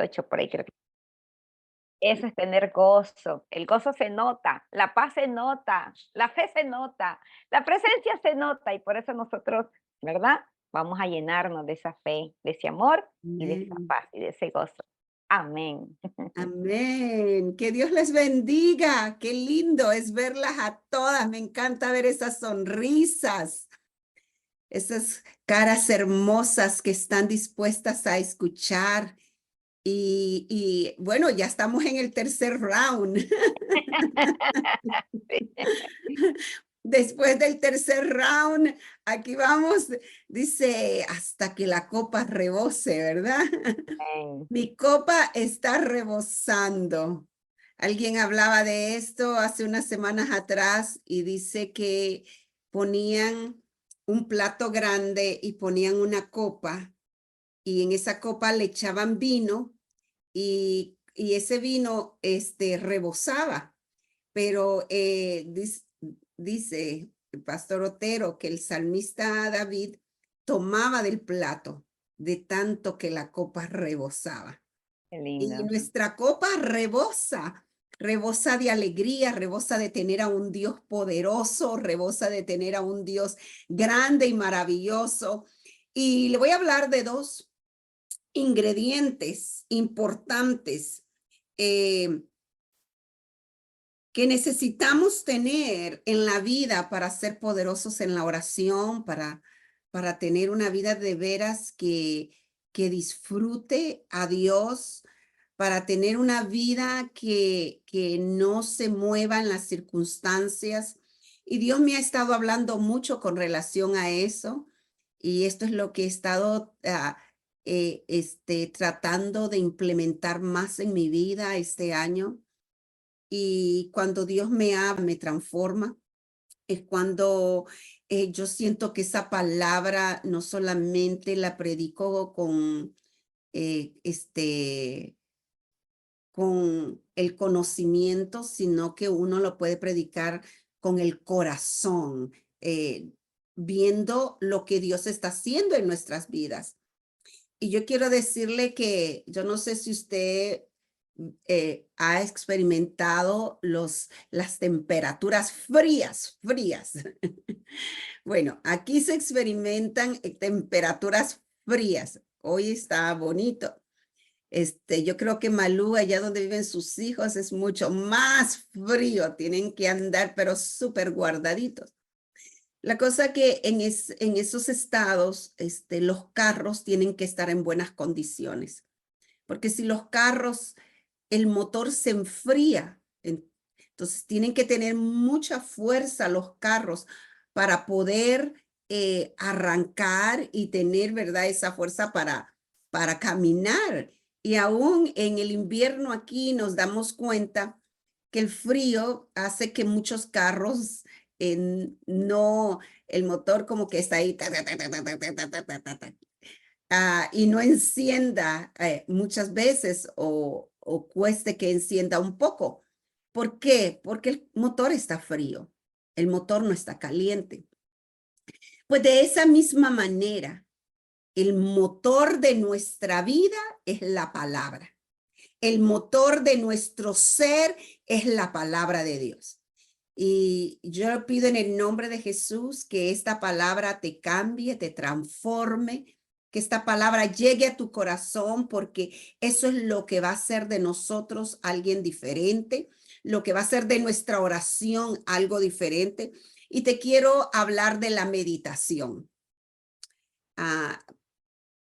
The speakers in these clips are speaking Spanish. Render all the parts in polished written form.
38, por ahí creo que. Eso es tener gozo. El gozo se nota, la paz se nota, la fe se nota, la presencia se nota y por eso nosotros, ¿verdad? Vamos a llenarnos de esa fe, de ese amor y de esa Amén. paz y de ese gozo. Amén. Amén. Que Dios les bendiga. Qué lindo es verlas a todas. Me encanta ver esas sonrisas, esas caras hermosas que están dispuestas a escuchar. Y bueno, ya estamos en el tercer round. Después del tercer round, aquí vamos, dice, hasta que la copa rebose, ¿verdad? Amén. Mi copa está rebosando. Alguien hablaba de esto hace unas semanas atrás y dice que ponían un plato grande y ponían una copa y en esa copa le echaban vino y ese vino rebosaba. Pero dice el pastor Otero que el salmista David tomaba del plato de tanto que la copa rebosaba. Qué Y lindo. nuestra copa rebosa, rebosa de alegría, rebosa de tener a un Dios poderoso, rebosa de tener a un Dios grande y maravilloso. Y le voy a hablar de dos ingredientes importantes eh, que necesitamos tener en la vida para ser poderosos en la oración, para tener una vida de veras que disfrute a Dios, para tener una vida que no se mueva en las circunstancias. Y Dios me ha estado hablando mucho con relación a eso. Y esto es lo que he estado tratando de implementar más en mi vida este año. Y cuando Dios me habla, me transforma, es cuando yo siento que esa palabra no solamente la predico eh, este, con el conocimiento, sino que uno lo puede predicar con el corazón, viendo lo que Dios está haciendo en nuestras vidas. Y yo quiero decirle que yo no sé si usted ha experimentado las temperaturas frías. Bueno, aquí se experimentan temperaturas frías. Hoy está bonito. Yo creo que Malú, allá donde viven sus hijos, es mucho más frío. Tienen que andar, pero súper guardaditos. La cosa que en esos estados, los carros tienen que estar en buenas condiciones, porque si los carros, el motor se enfría, entonces tienen que tener mucha fuerza los carros para poder arrancar y tener, ¿verdad? Esa fuerza para caminar. Y aún en el invierno aquí nos damos cuenta que el frío hace que muchos carros no, el motor como que está ahí y no encienda muchas veces o cueste que encienda un poco. ¿Por qué? Porque el motor está frío, el motor no está caliente. Pues de esa misma manera, el motor de nuestra vida es la palabra. El motor de nuestro ser es la palabra de Dios. Y yo pido en el nombre de Jesús que esta palabra te cambie, te transforme, que esta palabra llegue a tu corazón, porque eso es lo que va a hacer de nosotros alguien diferente, lo que va a hacer de nuestra oración algo diferente. Y te quiero hablar de la meditación. Ah,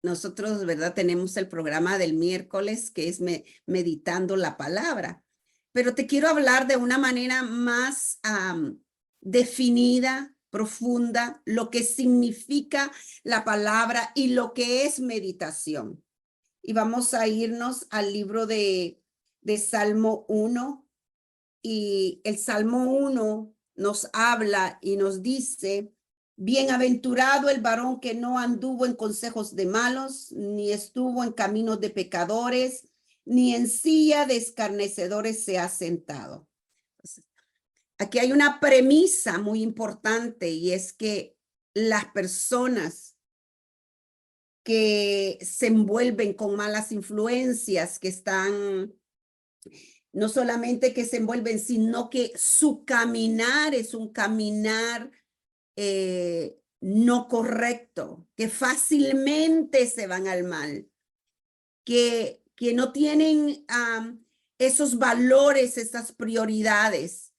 nosotros, ¿verdad? Tenemos el programa del miércoles que es meditando la palabra, pero te quiero hablar de una manera más definida, profunda, lo que significa la palabra y lo que es meditación. Y vamos a irnos al libro de Salmo 1 y el Salmo 1 nos habla y nos dice: bienaventurado el varón que no anduvo en consejos de malos, ni estuvo en caminos de pecadores, ni en silla de escarnecedores se ha sentado. Entonces, aquí hay una premisa muy importante y es que las personas que se envuelven con malas influencias, que están, no solamente que se envuelven, sino que su caminar es un caminar no correcto, que fácilmente se van al mal, que no tienen esos valores, esas prioridades,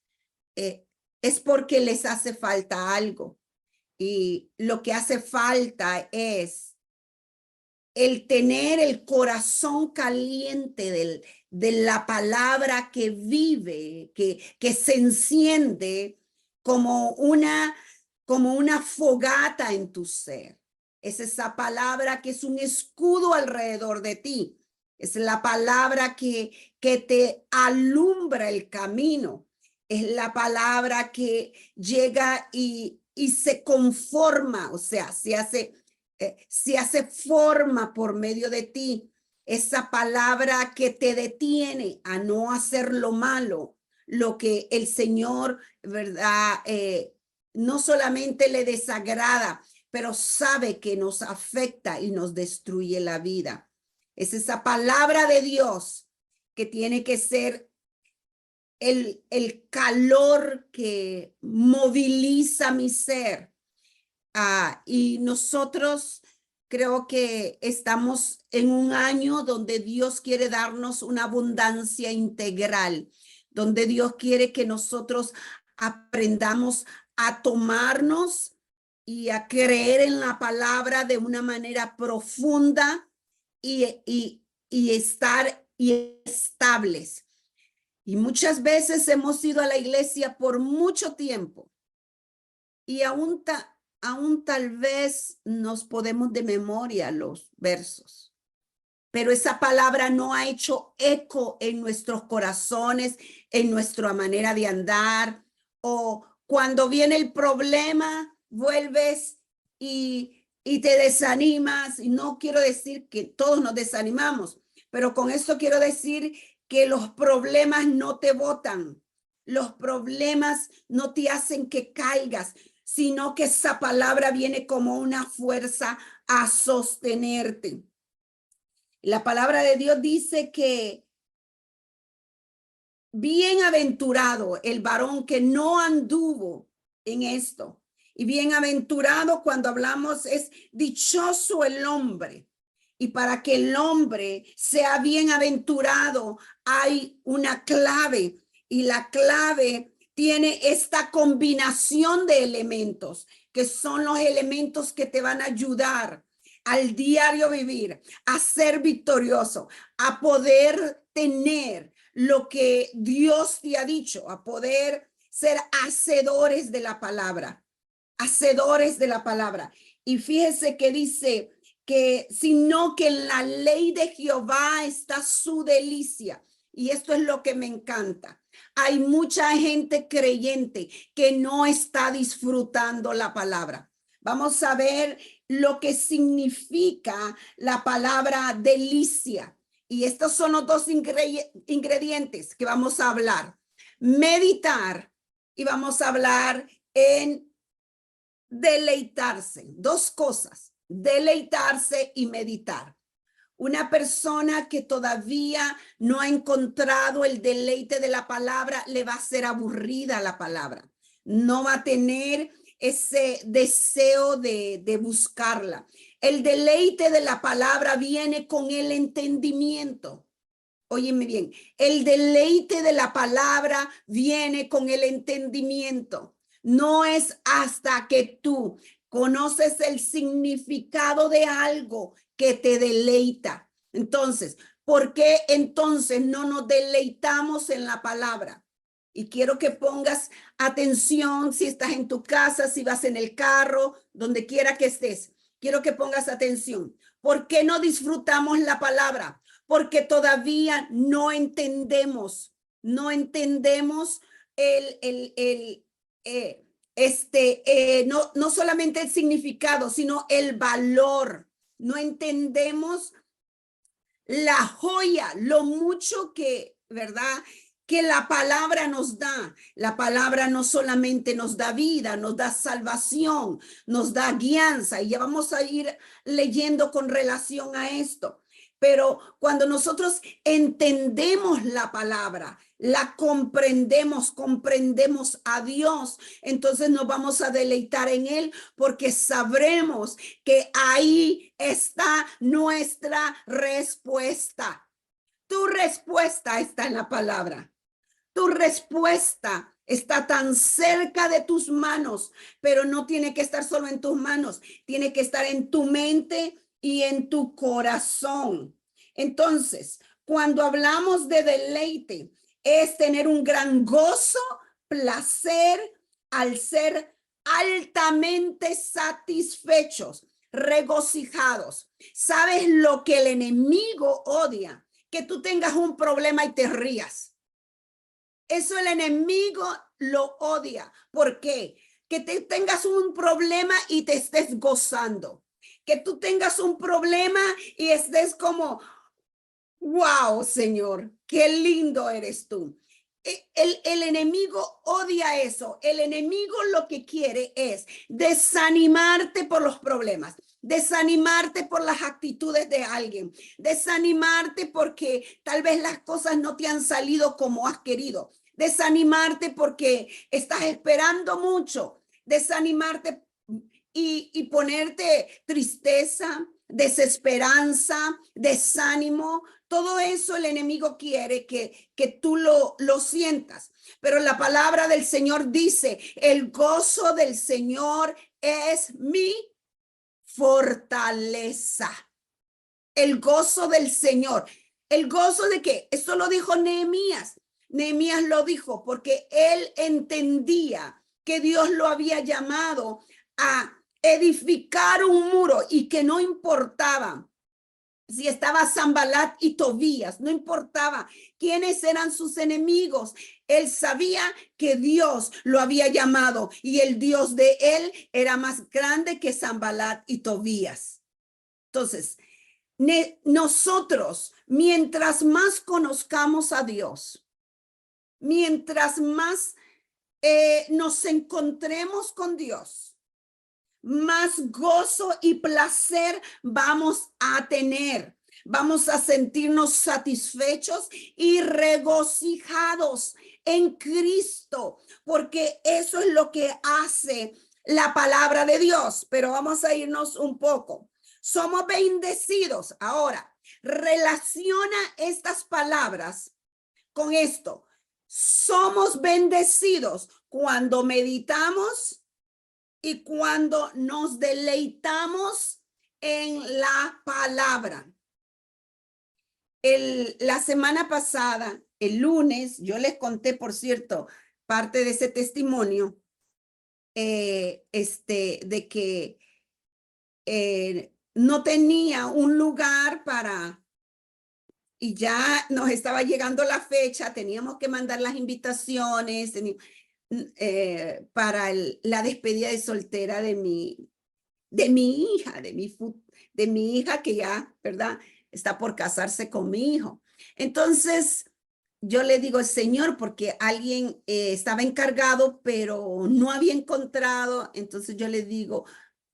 es porque les hace falta algo. Y lo que hace falta es el tener el corazón caliente de la palabra que vive, que se enciende como una fogata en tu ser. Es esa palabra que es un escudo alrededor de ti. Es la palabra que te alumbra el camino. Es la palabra que llega y se conforma, o sea, se hace forma por medio de ti. Esa palabra que te detiene a no hacer lo malo, lo que el Señor, ¿verdad? No solamente le desagrada, pero sabe que nos afecta y nos destruye la vida. Es esa palabra de Dios que tiene que ser el calor que moviliza mi ser. Y nosotros creo que estamos en un año donde Dios quiere darnos una abundancia integral, donde Dios quiere que nosotros aprendamos a tomarnos y a creer en la palabra de una manera profunda y estar estables. Y muchas veces hemos ido a la iglesia por mucho tiempo y aún tal vez nos podemos de memoria los versos, pero esa palabra no ha hecho eco en nuestros corazones, en nuestra manera de andar, o cuando viene el problema, vuelves y te desanimas. Y no quiero decir que todos nos desanimamos, pero con esto quiero decir que los problemas no te botan, los problemas no te hacen que caigas, sino que esa palabra viene como una fuerza a sostenerte. La palabra de Dios dice que bienaventurado el varón que no anduvo en esto. Y bienaventurado cuando hablamos es dichoso el hombre. Y para que el hombre sea bienaventurado hay una clave. Y la clave tiene esta combinación de elementos, que son los elementos que te van a ayudar al diario vivir, a ser victorioso, a poder tener lo que Dios te ha dicho, a poder ser hacedores de la palabra, hacedores de la palabra. Y fíjese que dice que sino que en la ley de Jehová está su delicia. Y esto es lo que me encanta. Hay mucha gente creyente que no está disfrutando la palabra. Vamos a ver lo que significa la palabra delicia. Y estos son los dos ingredientes que vamos a hablar. Meditar y vamos a hablar en deleitarse. Dos cosas, deleitarse y meditar. Una persona que todavía no ha encontrado el deleite de la palabra, le va a ser aburrida la palabra. No va a tener ese deseo de buscarla. El deleite de la palabra viene con el entendimiento. Óyeme bien, el deleite de la palabra viene con el entendimiento. No es hasta que tú conoces el significado de algo que te deleita. Entonces, ¿por qué entonces no nos deleitamos en la palabra? Y quiero que pongas atención si estás en tu casa, si vas en el carro, donde quiera que estés. Quiero que pongas atención. ¿Por qué no disfrutamos la palabra? Porque todavía no entendemos no solamente el significado, sino el valor. No entendemos la joya, lo mucho que, ¿verdad? que la palabra nos da. La palabra no solamente nos da vida, nos da salvación, nos da guianza, y ya vamos a ir leyendo con relación a esto. Pero cuando nosotros entendemos la palabra, la comprendemos a Dios, entonces nos vamos a deleitar en Él, porque sabremos que ahí está nuestra respuesta. Tu respuesta está en la palabra. Tu respuesta está tan cerca de tus manos, pero no tiene que estar solo en tus manos, tiene que estar en tu mente y en tu corazón. Entonces, cuando hablamos de deleite, es tener un gran gozo, placer al ser altamente satisfechos, regocijados. ¿Sabes lo que el enemigo odia? Que tú tengas un problema y te rías. Eso el enemigo lo odia. ¿Por qué? Que te tengas un problema y te estés gozando. Que tú tengas un problema y estés como, wow, Señor, qué lindo eres tú. El enemigo odia eso. El enemigo lo que quiere es desanimarte por los problemas, desanimarte por las actitudes de alguien, desanimarte porque tal vez las cosas no te han salido como has querido, desanimarte porque estás esperando mucho, desanimarte y ponerte tristeza, desesperanza, desánimo. Todo eso el enemigo quiere que tú lo sientas. Pero la palabra del Señor dice, el gozo del Señor es mi fortaleza. El gozo del Señor. ¿El gozo de qué? Esto lo dijo Nehemías. Nehemías lo dijo porque él entendía que Dios lo había llamado a edificar un muro y que no importaba si estaba Sanbalat y Tobías, no importaba quiénes eran sus enemigos. Él sabía que Dios lo había llamado y el Dios de él era más grande que Sanbalat y Tobías. Entonces, nosotros, mientras más conozcamos a Dios, mientras más nos encontremos con Dios, más gozo y placer vamos a tener. Vamos a sentirnos satisfechos y regocijados en Cristo, porque eso es lo que hace la palabra de Dios. Pero vamos a irnos un poco. Somos bendecidos. Ahora, relaciona estas palabras con esto. Somos bendecidos cuando meditamos y cuando nos deleitamos en la palabra. La semana pasada, el lunes, yo les conté, por cierto, parte de ese testimonio, de que no tenía un lugar y ya nos estaba llegando la fecha, teníamos que mandar las invitaciones, para la despedida de soltera de mi hija que ya, ¿verdad? Está por casarse con mi hijo. Entonces, yo le digo, Señor, porque alguien estaba encargado, pero no había encontrado. Entonces yo le digo,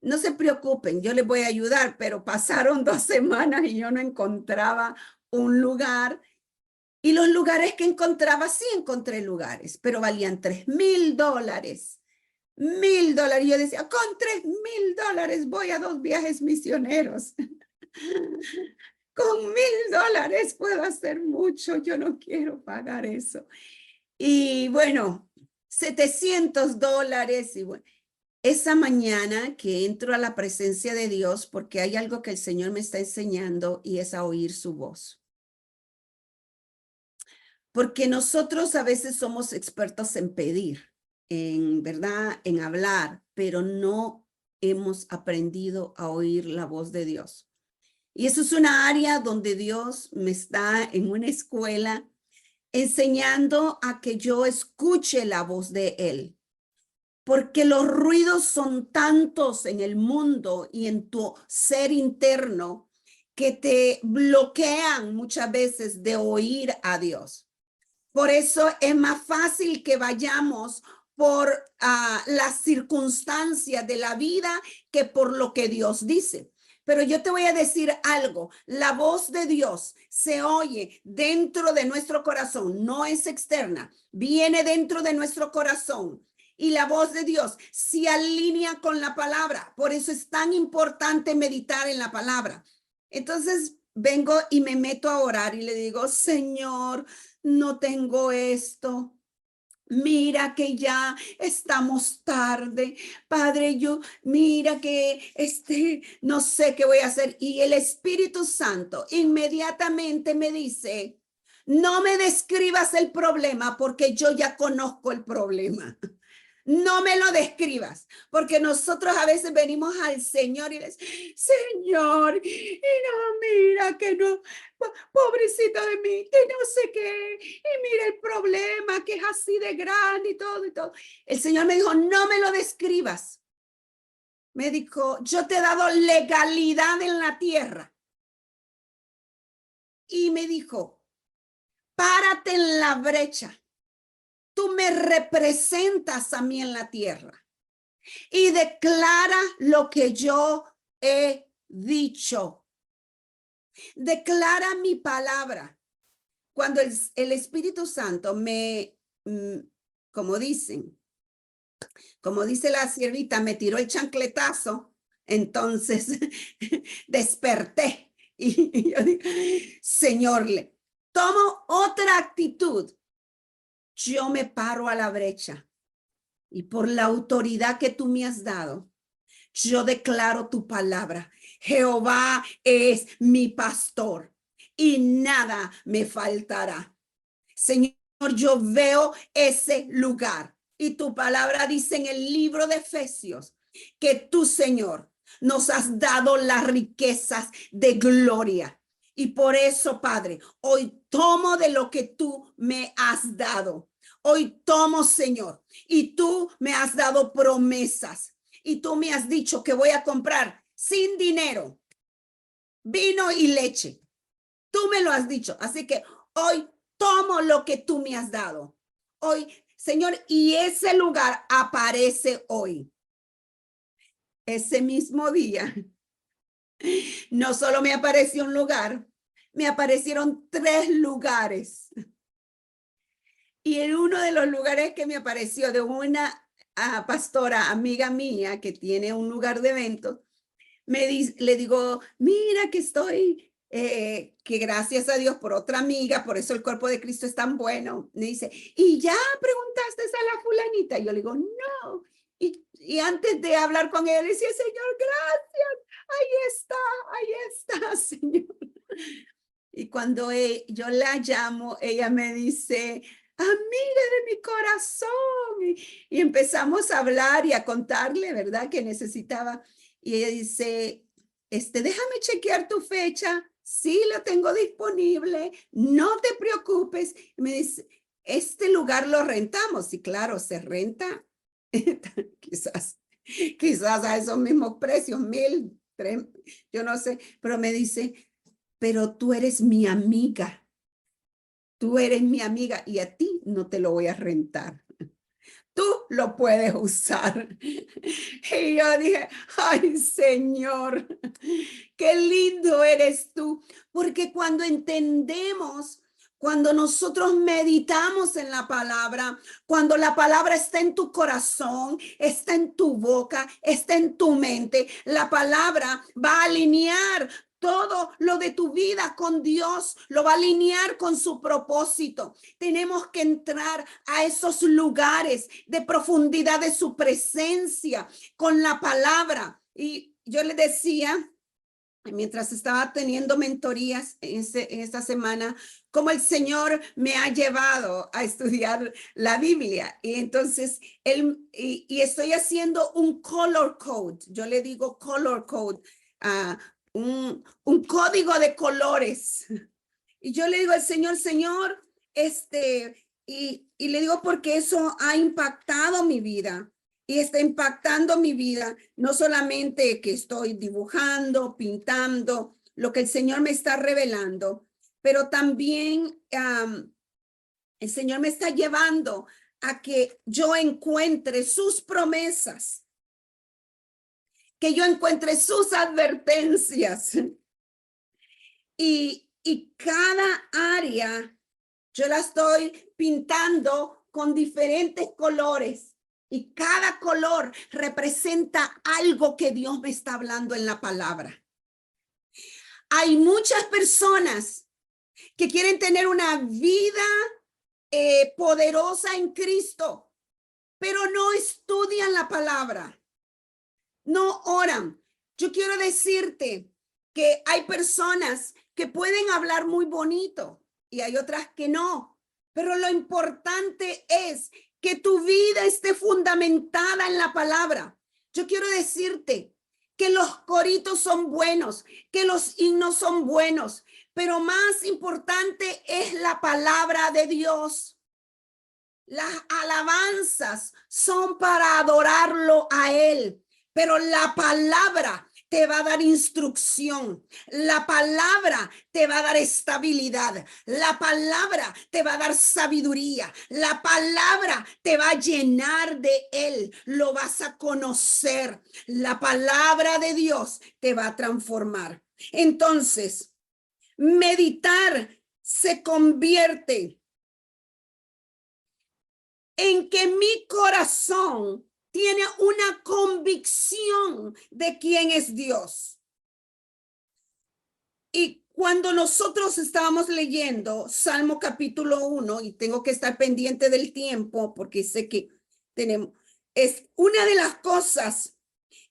no se preocupen, yo les voy a ayudar, pero pasaron 2 semanas y yo no encontraba un lugar. Y los lugares que encontraba, sí encontré lugares, pero valían $3,000. $1,000. Yo decía, con $3,000 voy a 2 viajes misioneros. Con $1,000 puedo hacer mucho. Yo no quiero pagar eso. Y bueno, $700. Y bueno, esa mañana que entro a la presencia de Dios, porque hay algo que el Señor me está enseñando y es a oír su voz. Porque nosotros a veces somos expertos en pedir, en verdad, en hablar, pero no hemos aprendido a oír la voz de Dios. Y eso es una área donde Dios me está en una escuela enseñando a que yo escuche la voz de Él. Porque los ruidos son tantos en el mundo y en tu ser interno que te bloquean muchas veces de oír a Dios. Por eso es más fácil que vayamos por las circunstancias de la vida que por lo que Dios dice. Pero yo te voy a decir algo, la voz de Dios se oye dentro de nuestro corazón, no es externa, viene dentro de nuestro corazón. Y la voz de Dios se alinea con la palabra. Por eso es tan importante meditar en la palabra. Entonces vengo y me meto a orar y le digo, Señor, no tengo esto. Mira que ya estamos tarde, Padre, mira que no sé qué voy a hacer. Y el Espíritu Santo inmediatamente me dice, no me describas el problema porque yo ya conozco el problema. No me lo describas, porque nosotros a veces venimos al Señor y le decimos, Señor, y no, mira que no, pobrecito de mí, que no sé qué, y mira el problema que es así de grande y todo y todo. El Señor me dijo, no me lo describas. Me dijo, yo te he dado legalidad en la tierra. Y me dijo, párate en la brecha. Tú me representas a mí en la tierra y declara lo que yo he dicho. Declara mi palabra. Cuando el Espíritu Santo como dice la siervita, me tiró el chancletazo, entonces desperté y yo digo, Señor, tomo otra actitud. Yo me paro a la brecha y por la autoridad que tú me has dado, yo declaro tu palabra. Jehová es mi pastor y nada me faltará. Señor, yo veo ese lugar y tu palabra dice en el libro de Efesios que tú, Señor, nos has dado las riquezas de gloria. Y por eso, Padre, hoy tomo de lo que tú me has dado. Hoy tomo, Señor, y tú me has dado promesas. Y tú me has dicho que voy a comprar sin dinero vino y leche. Tú me lo has dicho. Así que hoy tomo lo que tú me has dado. Hoy, Señor, y ese lugar aparece hoy. Ese mismo día, no solo me apareció un lugar, me aparecieron 3 lugares. Y en uno de los lugares que me apareció de una pastora amiga mía que tiene un lugar de eventos, le digo, mira que estoy, que gracias a Dios por otra amiga, por eso el cuerpo de Cristo es tan bueno. Me dice, ¿y ya preguntaste a la fulanita? Y yo le digo, no. Y antes de hablar con ella, le decía, Señor, gracias, ahí está, Señor. Y cuando yo la llamo, ella me dice, amiga de mi corazón. Y empezamos a hablar y a contarle, ¿verdad? Que necesitaba. Y ella dice, déjame chequear tu fecha. Sí, lo tengo disponible. No te preocupes. Y me dice, este lugar lo rentamos. Y claro, se renta quizás a esos mismos precios, 1,000, 3, yo no sé. Pero me dice, pero tú eres mi amiga. Tú eres mi amiga y a ti no te lo voy a rentar. Tú lo puedes usar. Y yo dije, ay, Señor, qué lindo eres tú. Porque cuando entendemos, cuando nosotros meditamos en la palabra, cuando la palabra está en tu corazón, está en tu boca, está en tu mente, la palabra va a alinear todo lo de tu vida con Dios, lo va a alinear con su propósito. Tenemos que entrar a esos lugares de profundidad de su presencia con la palabra. Y yo le decía, mientras estaba teniendo mentorías en esta semana, como el Señor me ha llevado a estudiar la Biblia. Y entonces, y estoy haciendo un color code. Yo le digo color code, un código de colores. Y yo le digo al Señor, y le digo porque eso ha impactado mi vida. Y está impactando mi vida, no solamente que estoy dibujando, pintando, lo que el Señor me está revelando, pero también El Señor me está llevando a que yo encuentre sus promesas, que yo encuentre sus advertencias. Y cada área yo la estoy pintando con diferentes colores. Y cada color representa algo que Dios me está hablando en la palabra. Hay muchas personas que quieren tener una vida poderosa en Cristo, pero no estudian la palabra, no oran. Yo quiero decirte que hay personas que pueden hablar muy bonito y hay otras que no, pero lo importante es que tu vida esté fundamentada en la palabra. Yo quiero decirte que los coritos son buenos, que los himnos son buenos, pero más importante es la palabra de Dios. Las alabanzas son para adorarlo a Él, pero la palabra te va a dar instrucción. La palabra te va a dar estabilidad. La palabra te va a dar sabiduría. La palabra te va a llenar de Él. Lo vas a conocer. La palabra de Dios te va a transformar. Entonces, meditar se convierte en que mi corazón tiene una convicción de quién es Dios. Y cuando nosotros estábamos leyendo Salmo capítulo 1, y tengo que estar pendiente del tiempo porque sé que tenemos, es una de las cosas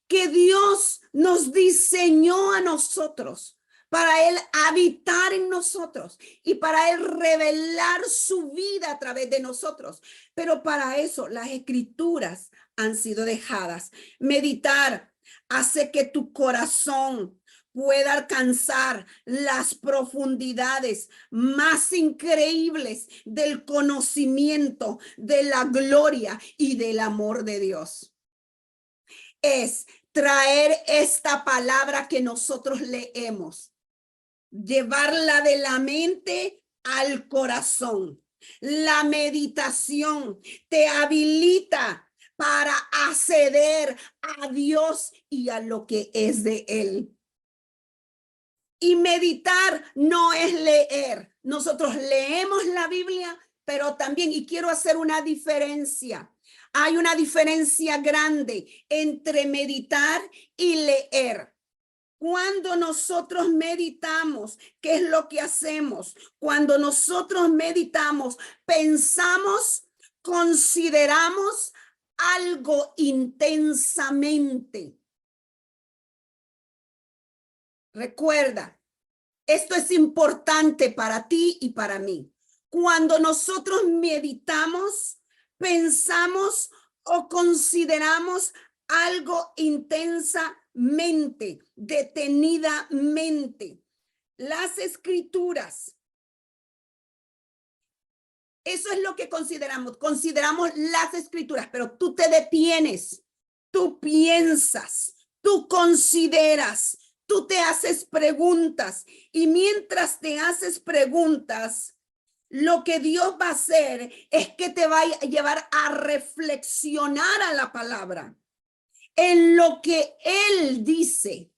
que Dios nos diseñó a nosotros, para Él habitar en nosotros y para Él revelar su vida a través de nosotros. Pero para eso las escrituras han sido dejadas. Meditar hace que tu corazón pueda alcanzar las profundidades más increíbles del conocimiento, de la gloria y del amor de Dios. Es traer esta palabra que nosotros leemos, llevarla de la mente al corazón. La meditación te habilita para acceder a Dios y a lo que es de Él. Y meditar no es leer. Nosotros leemos la Biblia, pero también, y quiero hacer una diferencia. Hay una diferencia grande entre meditar y leer. Cuando nosotros meditamos, ¿qué es lo que hacemos? Cuando nosotros meditamos, pensamos, consideramos algo intensamente. Recuerda, esto es importante para ti y para mí. Cuando nosotros meditamos, pensamos o consideramos algo intensamente, detenidamente. Las escrituras, eso es lo que consideramos. Consideramos las escrituras, pero tú te detienes, tú piensas, tú consideras, tú te haces preguntas, y mientras te haces preguntas, lo que Dios va a hacer es que te va a llevar a reflexionar a la palabra. En lo que Él dice,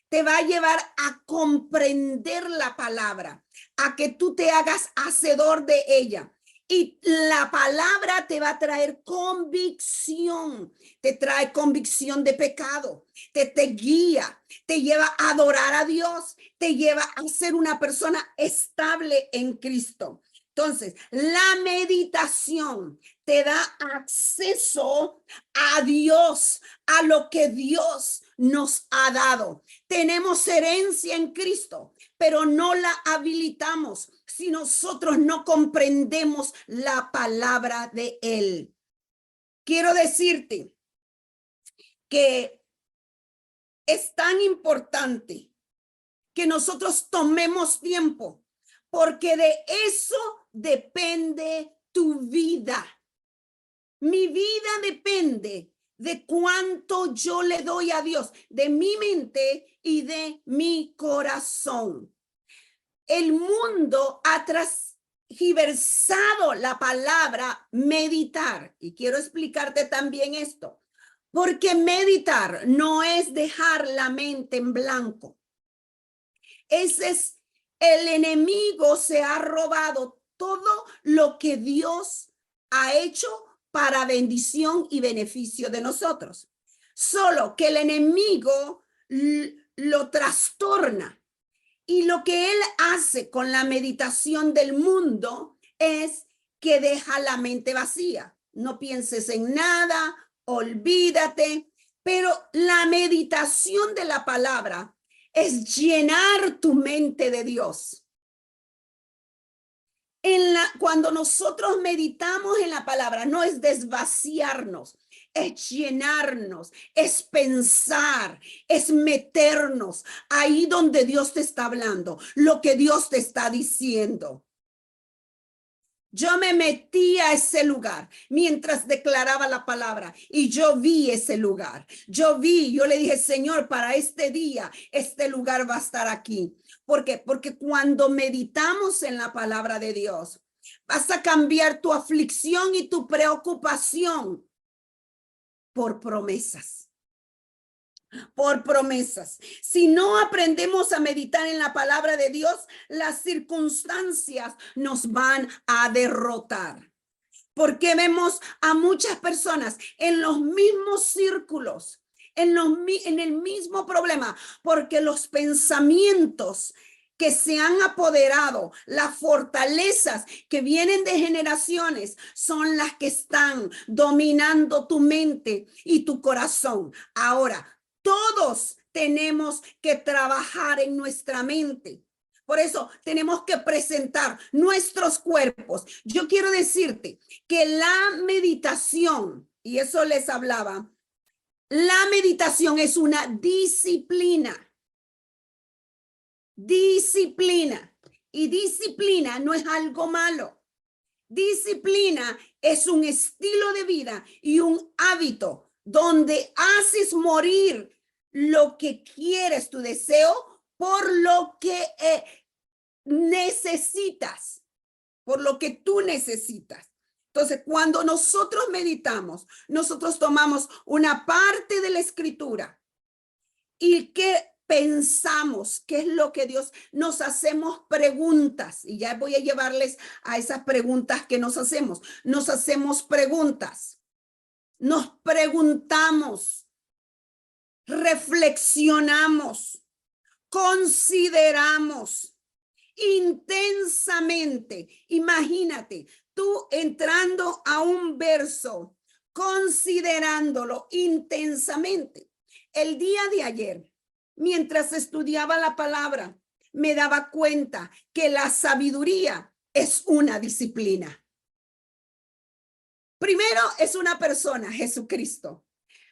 te va a llevar a comprender la palabra, a que tú te hagas hacedor de ella. Y la palabra te va a traer convicción, te trae convicción de pecado, te guía, te lleva a adorar a Dios, te lleva a ser una persona estable en Cristo. Entonces, la meditación te da acceso a Dios, a lo que Dios nos ha dado. Tenemos herencia en Cristo, pero no la habilitamos si nosotros no comprendemos la palabra de Él. Quiero decirte que es tan importante que nosotros tomemos tiempo, porque de eso depende tu vida. Mi vida depende de cuánto yo le doy a Dios, de mi mente y de mi corazón. El mundo tergiversado la palabra meditar. Y quiero explicarte también esto. Porque meditar no es dejar la mente en blanco. Ese es, el enemigo se ha robado todo lo que Dios ha hecho para bendición y beneficio de nosotros. Solo que el enemigo lo trastorna. Y lo que él hace con la meditación del mundo es que deja la mente vacía. No pienses en nada, olvídate. Pero la meditación de la palabra es llenar tu mente de Dios. Cuando nosotros meditamos en la palabra, no es desvaciarnos, es llenarnos, es pensar, es meternos ahí donde Dios te está hablando, lo que Dios te está diciendo. Yo me metí a ese lugar mientras declaraba la palabra y yo vi ese lugar. Yo le dije, Señor, para este día, este lugar va a estar aquí. ¿Por qué? Porque cuando meditamos en la palabra de Dios, vas a cambiar tu aflicción y tu preocupación por promesas. Por promesas. Si no aprendemos a meditar en la palabra de Dios, las circunstancias nos van a derrotar. Porque vemos a muchas personas en los mismos círculos, en el mismo problema, porque los pensamientos que se han apoderado, las fortalezas que vienen de generaciones, son las que están dominando tu mente y tu corazón. Ahora, todos tenemos que trabajar en nuestra mente. Por eso tenemos que presentar nuestros cuerpos. Yo quiero decirte que la meditación, y eso les hablaba, la meditación es una disciplina. Disciplina. Y disciplina no es algo malo. Disciplina es un estilo de vida y un hábito donde haces morir lo que quieres, tu deseo, por lo que necesitas, por lo que tú necesitas. Entonces, cuando nosotros meditamos, nosotros tomamos una parte de la escritura y que pensamos qué es lo que Dios, nos hacemos preguntas, y ya voy a llevarles a esas preguntas que nos hacemos. Nos hacemos preguntas, nos preguntamos, reflexionamos, consideramos intensamente. Imagínate tú entrando a un verso, considerándolo intensamente. El día de ayer, mientras estudiaba la palabra, me daba cuenta que la sabiduría es una disciplina. Primero es una persona, Jesucristo,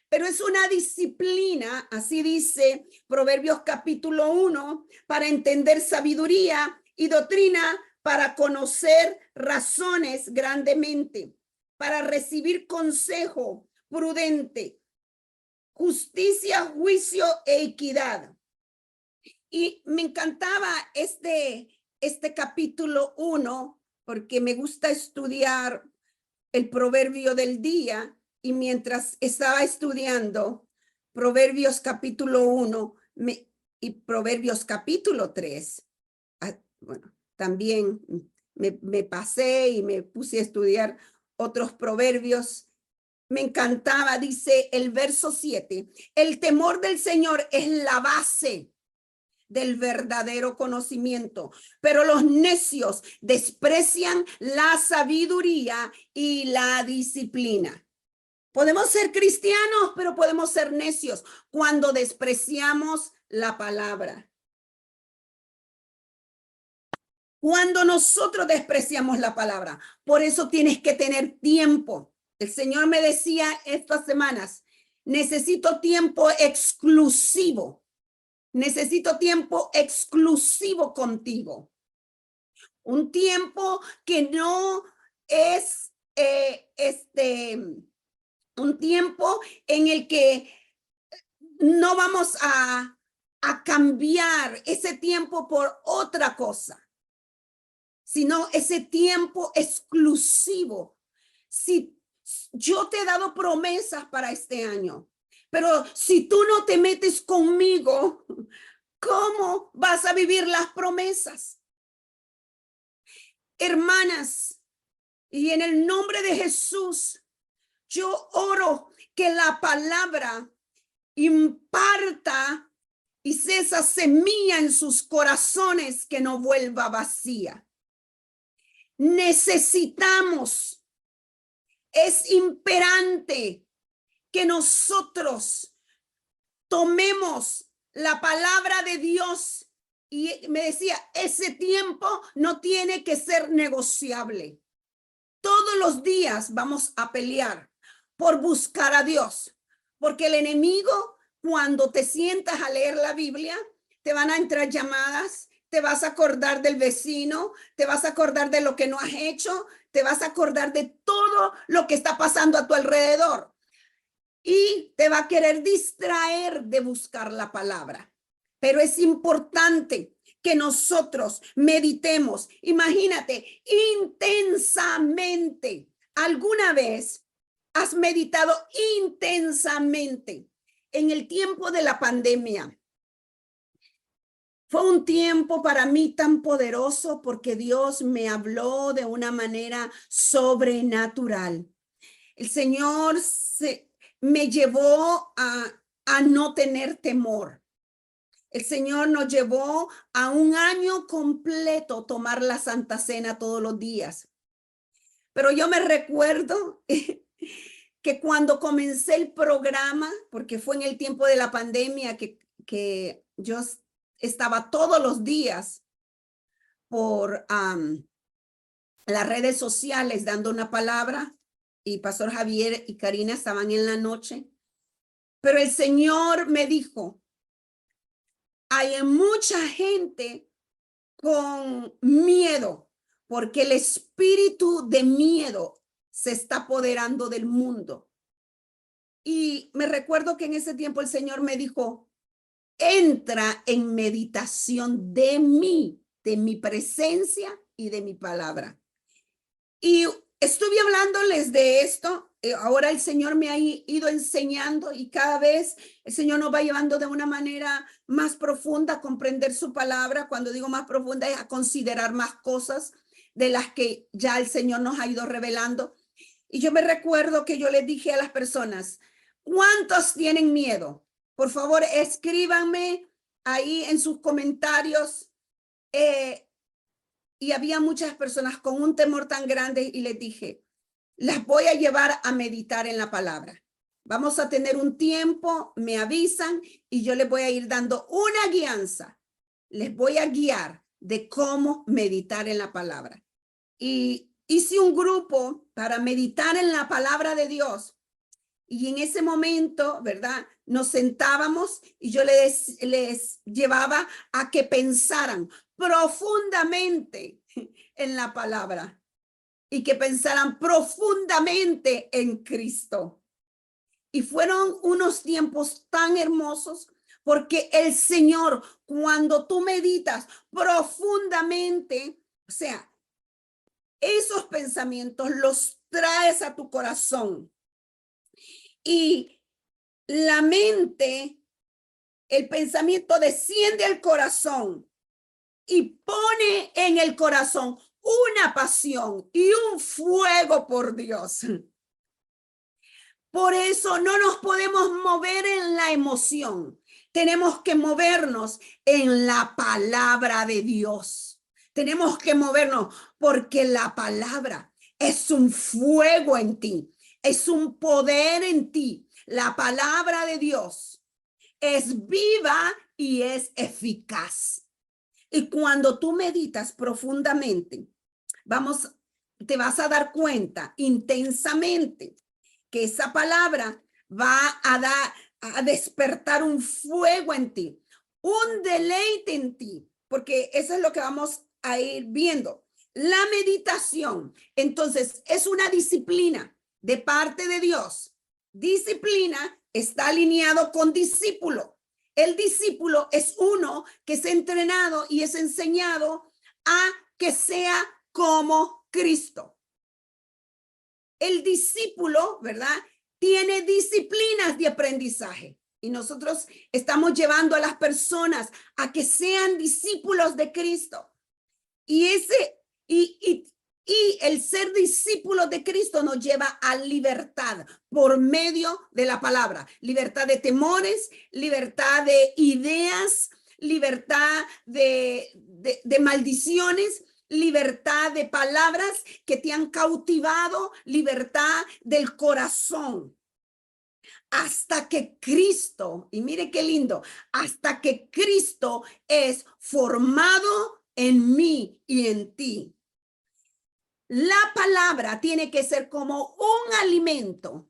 pero es una disciplina, así dice Proverbios capítulo 1, para entender sabiduría y doctrina, para conocer razones grandemente, para recibir consejo prudente, justicia, juicio e equidad. Y me encantaba este capítulo 1 porque me gusta estudiar el proverbio del día, y mientras estaba estudiando Proverbios capítulo 1 y Proverbios capítulo 3, bueno, también me pasé y me puse a estudiar otros proverbios. Me encantaba, dice el verso 7, el temor del Señor es la base del verdadero conocimiento, pero los necios desprecian la sabiduría y la disciplina. Podemos ser cristianos, pero podemos ser necios cuando despreciamos la palabra. Cuando nosotros despreciamos la palabra, por eso tienes que tener tiempo. El Señor me decía estas semanas, necesito tiempo exclusivo. Necesito tiempo exclusivo contigo. Un tiempo que no es un tiempo en el que no vamos a cambiar ese tiempo por otra cosa, sino ese tiempo exclusivo. Si yo te he dado promesas para este año, pero si tú no te metes conmigo, ¿cómo vas a vivir las promesas? Hermanas, y en el nombre de Jesús, yo oro que la palabra imparta y sea esa semilla en sus corazones que no vuelva vacía. Necesitamos, es imperante que nosotros tomemos la palabra de Dios. Y me decía, ese tiempo no tiene que ser negociable. Todos los días vamos a pelear por buscar a Dios, porque el enemigo, cuando te sientas a leer la Biblia, te van a entrar llamadas, te vas a acordar del vecino, te vas a acordar de lo que no has hecho, te vas a acordar de todo lo que está pasando a tu alrededor y te va a querer distraer de buscar la palabra. Pero es importante que nosotros meditemos, imagínate, intensamente. ¿Alguna vez has meditado intensamente? En el tiempo de la pandemia, fue un tiempo para mí tan poderoso porque Dios me habló de una manera sobrenatural. El Señor me llevó a no tener temor. El Señor nos llevó a un año completo tomar la Santa Cena todos los días. Pero yo me recuerdo que cuando comencé el programa, porque fue en el tiempo de la pandemia que yo estaba todos los días por las redes sociales dando una palabra, y Pastor Javier y Karina estaban en la noche. Pero el Señor me dijo, hay mucha gente con miedo porque el espíritu de miedo se está apoderando del mundo. Y me recuerdo que en ese tiempo el Señor me dijo, entra en meditación de mí, de mi presencia y de mi palabra. Y estuve hablándoles de esto. Ahora el Señor me ha ido enseñando y cada vez el Señor nos va llevando de una manera más profunda a comprender su palabra. Cuando digo más profunda es a considerar más cosas de las que ya el Señor nos ha ido revelando. Y yo me recuerdo que yo les dije a las personas, ¿cuántos tienen miedo? Por favor, escríbanme ahí en sus comentarios. Y había muchas personas con un temor tan grande y les dije, las voy a llevar a meditar en la palabra. Vamos a tener un tiempo, me avisan y yo les voy a ir dando una guianza. Les voy a guiar de cómo meditar en la palabra. Y hice un grupo para meditar en la palabra de Dios. Y en ese momento, ¿verdad? Nos sentábamos y yo les llevaba a que pensaran profundamente en la palabra y que pensaran profundamente en Cristo. Y fueron unos tiempos tan hermosos porque el Señor, cuando tú meditas profundamente, o sea, esos pensamientos los traes a tu corazón. Y la mente, el pensamiento desciende al corazón y pone en el corazón una pasión y un fuego por Dios. Por eso no nos podemos mover en la emoción. Tenemos que movernos en la palabra de Dios. Tenemos que movernos porque la palabra es un fuego en ti. Es un poder en ti. La palabra de Dios es viva y es eficaz. Y cuando tú meditas profundamente, te vas a dar cuenta intensamente que esa palabra va a despertar un fuego en ti, un deleite en ti, porque eso es lo que vamos a ir viendo. La meditación, entonces, es una disciplina de parte de Dios. Disciplina está alineado con discípulo. El discípulo es uno que es entrenado y es enseñado a que sea como Cristo. El discípulo, ¿verdad? Tiene disciplinas de aprendizaje. Y nosotros estamos llevando a las personas a que sean discípulos de Cristo. Y el ser discípulos de Cristo nos lleva a libertad por medio de la palabra. Libertad de temores, libertad de ideas, libertad de maldiciones, libertad de palabras que te han cautivado, libertad del corazón. Hasta que Cristo, y mire qué lindo, hasta que Cristo es formado en mí y en ti. La palabra tiene que ser como un alimento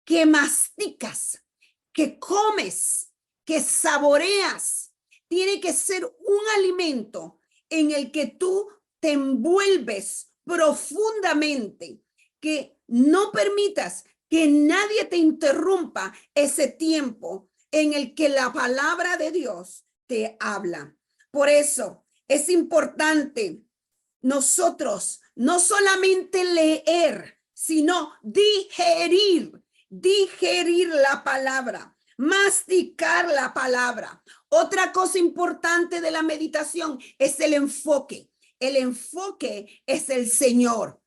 que masticas, que comes, que saboreas. Tiene que ser un alimento en el que tú te envuelves profundamente, que no permitas que nadie te interrumpa ese tiempo en el que la palabra de Dios te habla. Por eso es importante nosotros no solamente leer, sino digerir la palabra, masticar la palabra. Otra cosa importante de la meditación es el enfoque. El enfoque es el Señor.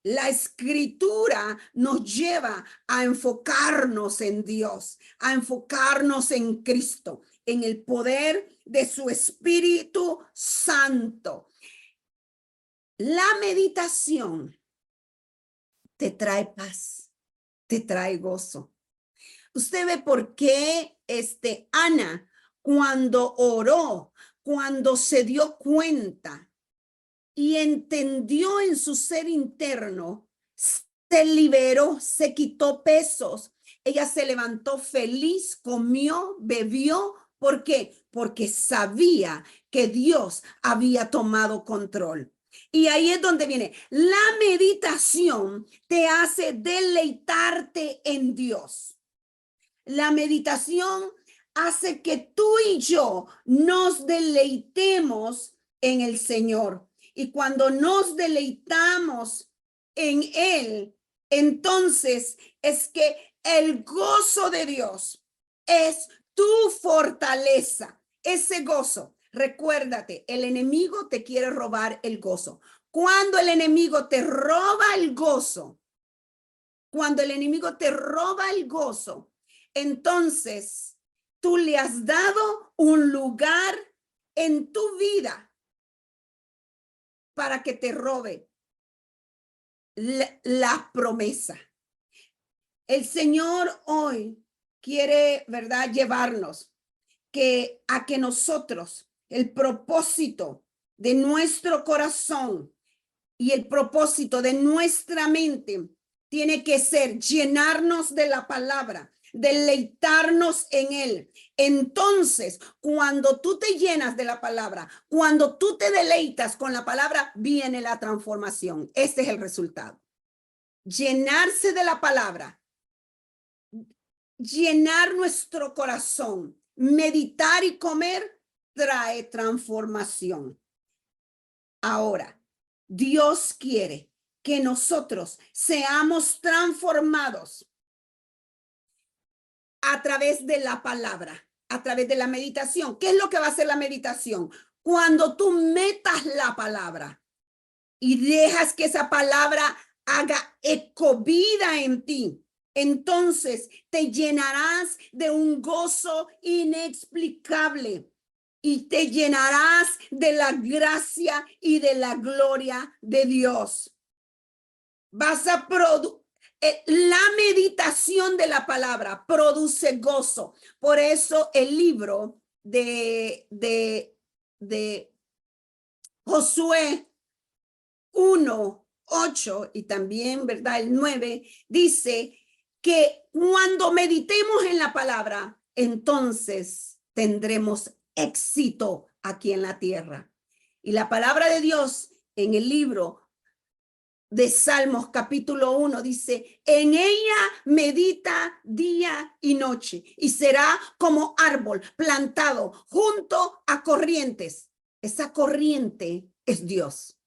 La escritura nos lleva a enfocarnos en Dios, a enfocarnos en Cristo, en el poder de su Espíritu Santo. La meditación te trae paz, te trae gozo. Usted ve por qué Ana, cuando oró, cuando se dio cuenta y entendió en su ser interno, se liberó, se quitó pesos. Ella se levantó feliz, comió, bebió. ¿Por qué? Porque sabía que Dios había tomado control. Y ahí es donde viene. La meditación te hace deleitarte en Dios. La meditación hace que tú y yo nos deleitemos en el Señor. Y cuando nos deleitamos en Él, entonces es que el gozo de Dios es tu fortaleza. Ese gozo, recuérdate, el enemigo te quiere robar el gozo. Cuando el enemigo te roba el gozo, entonces tú le has dado un lugar en tu vida para que te robe la promesa. El Señor hoy quiere, ¿verdad?, llevarnos a que nosotros, el propósito de nuestro corazón y el propósito de nuestra mente tiene que ser llenarnos de la palabra, deleitarnos en él. Entonces, cuando tú te llenas de la palabra, cuando tú te deleitas con la palabra, viene la transformación. Ese es el resultado. Llenarse de la palabra, llenar nuestro corazón, meditar y comer trae transformación. Ahora, Dios quiere que nosotros seamos transformados a través de la palabra, a través de la meditación. ¿Qué es lo que va a hacer la meditación? Cuando tú metas la palabra y dejas que esa palabra haga ecovida en ti, entonces te llenarás de un gozo inexplicable y te llenarás de la gracia y de la gloria de Dios. Vas a la meditación de la palabra produce gozo. Por eso el libro de Josué 1:8 y también, ¿verdad?, el 9 dice que cuando meditemos en la palabra, entonces tendremos éxito aquí en la tierra. Y la palabra de Dios en el libro de Salmos capítulo 1 dice, en ella medita día y noche y será como árbol plantado junto a corrientes. Esa corriente es Dios.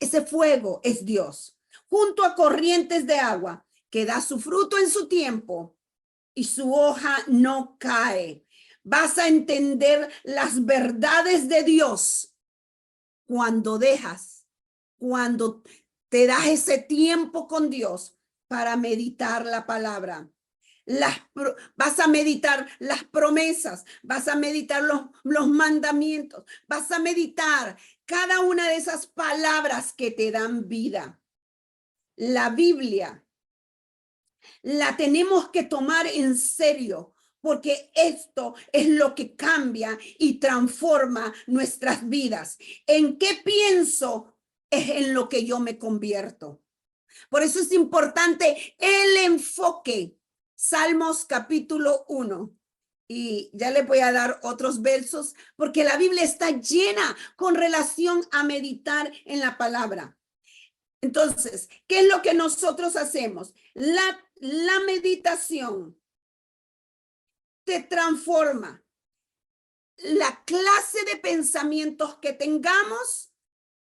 Ese fuego es Dios. Junto a corrientes de agua que da su fruto en su tiempo y su hoja no cae. Vas a entender las verdades de Dios cuando cuando te das ese tiempo con Dios para meditar la palabra. Vas a meditar las promesas, vas a meditar los mandamientos, vas a meditar cada una de esas palabras que te dan vida. La Biblia la tenemos que tomar en serio, porque esto es lo que cambia y transforma nuestras vidas. ¿En qué pienso? Es en lo que yo me convierto. Por eso es importante el enfoque. Salmos capítulo 1. Y ya les voy a dar otros versos, porque la Biblia está llena con relación a meditar en la palabra. Entonces, ¿qué es lo que nosotros hacemos? La meditación te transforma. La clase de pensamientos que tengamos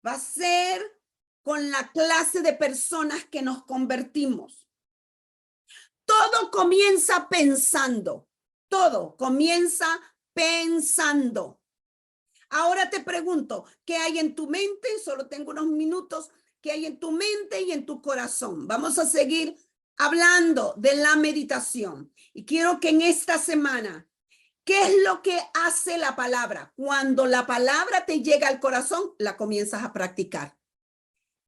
va a ser con la clase de personas que nos convertimos. Todo comienza pensando. Todo comienza pensando. Ahora te pregunto, ¿qué hay en tu mente? Solo tengo unos minutos. ¿Qué hay en tu mente y en tu corazón? Vamos a seguir hablando de la meditación. Y quiero que en esta semana, ¿qué es lo que hace la palabra? Cuando la palabra te llega al corazón, la comienzas a practicar.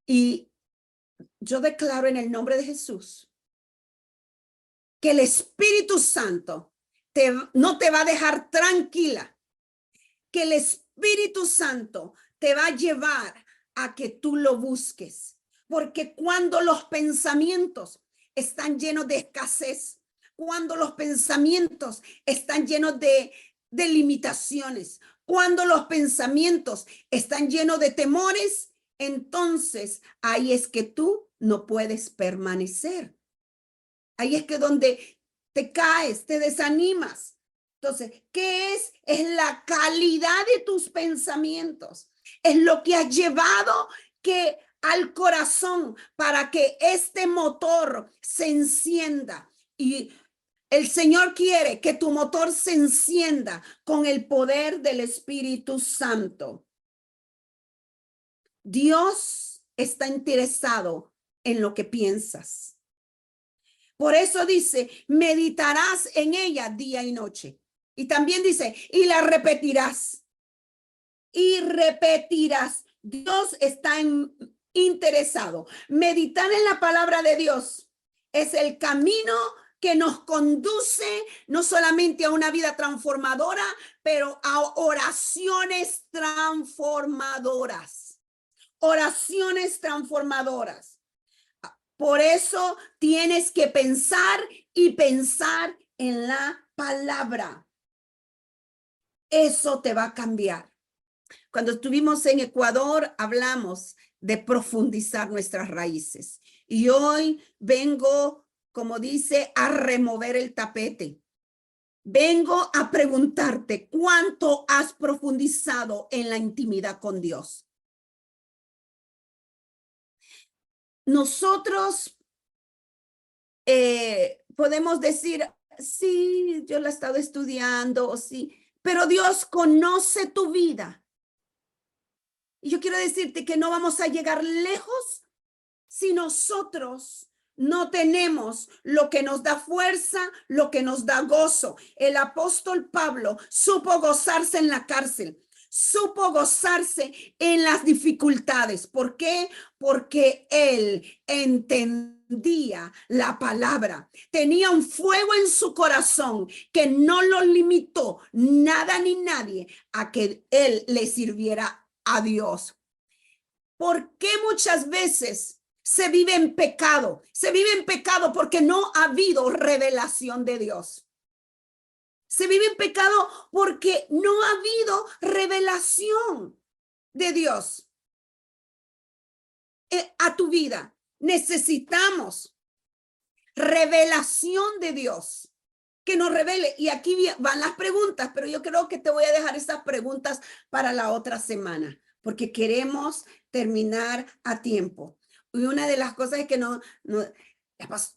Y yo declaro en el nombre de Jesús que el Espíritu Santo no te va a dejar tranquila, que el Espíritu Santo te va a llevar a que tú lo busques, porque cuando los pensamientos están llenos de escasez, cuando los pensamientos están llenos de limitaciones, cuando los pensamientos están llenos de temores, entonces ahí es que tú no puedes permanecer. Ahí es que donde te caes, te desanimas. Entonces, ¿qué es? Es la calidad de tus pensamientos. Es lo que has llevado al corazón para que este motor se encienda. Y el Señor quiere que tu motor se encienda con el poder del Espíritu Santo. Dios está interesado en lo que piensas. Por eso dice, meditarás en ella día y noche. Y también dice, y la repetirás. Y repetirás. Dios está interesado. Meditar en la palabra de Dios es el camino que nos conduce no solamente a una vida transformadora, pero a oraciones transformadoras. Oraciones transformadoras. Por eso tienes que pensar y pensar en la palabra. Eso te va a cambiar. Cuando estuvimos en Ecuador, hablamos de profundizar nuestras raíces. Y hoy vengo, como dice, a remover el tapete. Vengo a preguntarte, ¿cuánto has profundizado en la intimidad con Dios? Nosotros podemos decir, sí, yo la he estado estudiando, sí, pero Dios conoce tu vida. Y yo quiero decirte que no vamos a llegar lejos si nosotros no tenemos lo que nos da fuerza, lo que nos da gozo. El apóstol Pablo supo gozarse en la cárcel, supo gozarse en las dificultades. ¿Por qué? Porque él entendía la palabra. Tenía un fuego en su corazón que no lo limitó nada ni nadie a que él le sirviera a Dios. ¿Por qué muchas veces se vive en pecado? Se vive en pecado porque no ha habido revelación de Dios. Se vive en pecado porque no ha habido revelación de Dios a tu vida. Necesitamos revelación de Dios que nos revele. Y aquí van las preguntas, pero yo creo que te voy a dejar esas preguntas para la otra semana. porque queremos terminar a tiempo. Y una de las cosas es que no la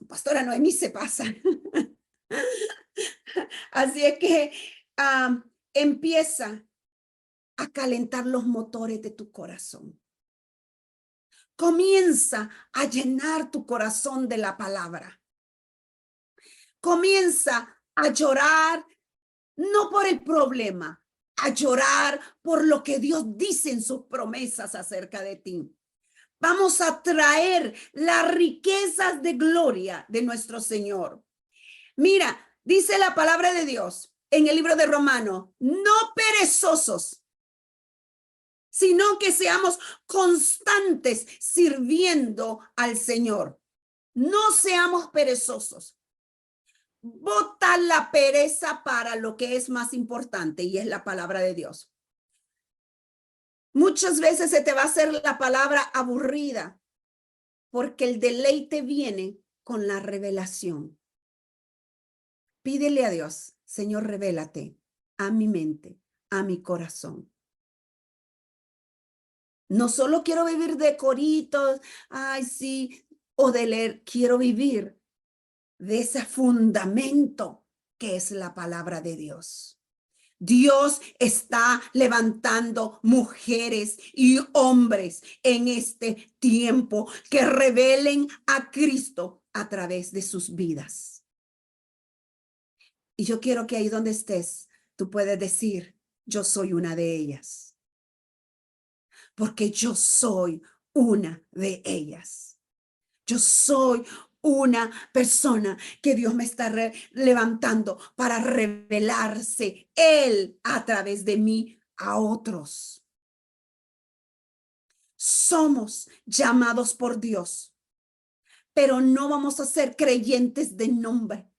pastora Noemí se pasa. Así es que empieza a calentar los motores de tu corazón. Comienza a llenar tu corazón de la palabra. Comienza a llorar, no por el problema, a llorar por lo que Dios dice en sus promesas acerca de ti. Vamos a traer las riquezas de gloria de nuestro Señor. Mira, dice la palabra de Dios en el libro de Romanos, no perezosos, sino que seamos constantes sirviendo al Señor. No seamos perezosos. Bota la pereza para lo que es más importante y es la palabra de Dios. Muchas veces se te va a hacer la palabra aburrida porque el deleite viene con la revelación. Pídele a Dios, Señor, revélate a mi mente, a mi corazón. No solo quiero vivir de coritos, ay sí, o de leer, quiero vivir de ese fundamento que es la palabra de Dios. Dios está levantando mujeres y hombres en este tiempo que revelen a Cristo a través de sus vidas. Y yo quiero que ahí donde estés, tú puedes decir, yo soy una de ellas. Porque yo soy una de ellas. Yo soy una persona que Dios me está levantando para revelarse Él a través de mí a otros. Somos llamados por Dios, pero no vamos a ser creyentes de nombre.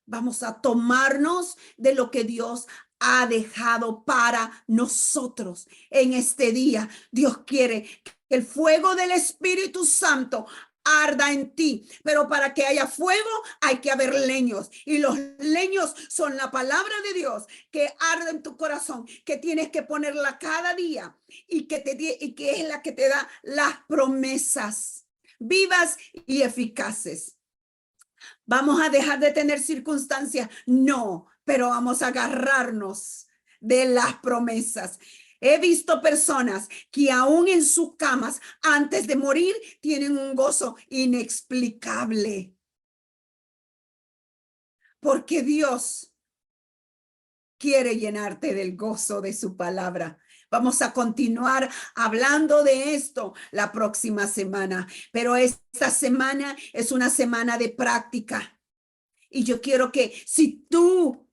Vamos a tomarnos de lo que Dios ha dejado para nosotros en este día. Dios quiere que el fuego del Espíritu Santo arda en ti, pero para que haya fuego hay que haber leños, y los leños son la palabra de Dios que arde en tu corazón, que tienes que ponerla cada día y que es la que te da las promesas vivas y eficaces. ¿Vamos a dejar de tener circunstancias? No, pero vamos a agarrarnos de las promesas. He visto personas que aún en sus camas, antes de morir, tienen un gozo inexplicable. Porque Dios quiere llenarte del gozo de su palabra. Vamos a continuar hablando de esto la próxima semana, pero esta semana es una semana de práctica. Y yo quiero que si tú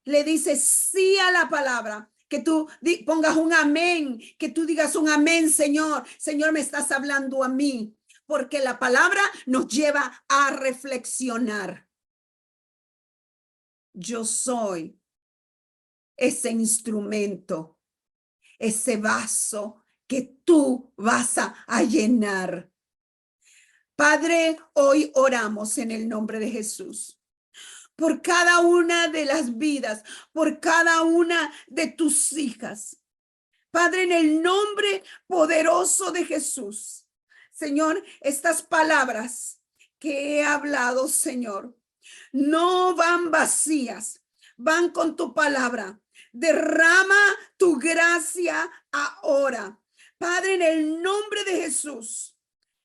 le dices sí a la palabra, que tú pongas un amén, que tú digas un amén, Señor. Señor, me estás hablando a mí, porque la palabra nos lleva a reflexionar. Yo soy ese instrumento, ese vaso que tú vas a llenar. Padre, hoy oramos en el nombre de Jesús por cada una de las vidas, por cada una de tus hijas. Padre, en el nombre poderoso de Jesús, Señor, estas palabras que he hablado, Señor, no van vacías, van con tu palabra. Derrama tu gracia ahora. Padre, en el nombre de Jesús,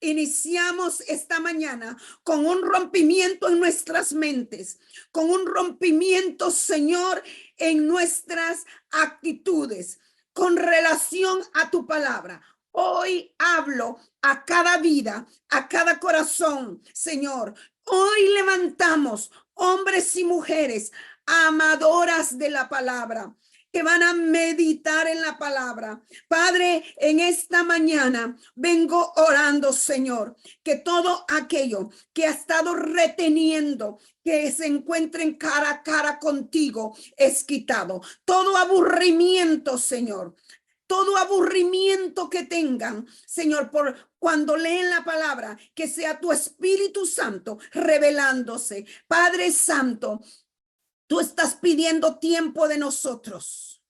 iniciamos esta mañana con un rompimiento en nuestras mentes, con un rompimiento, Señor, en nuestras actitudes, con relación a tu palabra. Hoy hablo a cada vida, a cada corazón, Señor. Hoy levantamos hombres y mujeres amadoras de la palabra, que van a meditar en la palabra. Padre, en esta mañana vengo orando, Señor, que todo aquello que ha estado reteniendo, que se encuentren cara a cara contigo, es quitado. Todo aburrimiento, Señor. Todo aburrimiento que tengan, Señor, por cuando leen la palabra, que sea tu Espíritu Santo revelándose. Padre Santo, tú estás pidiendo tiempo de nosotros.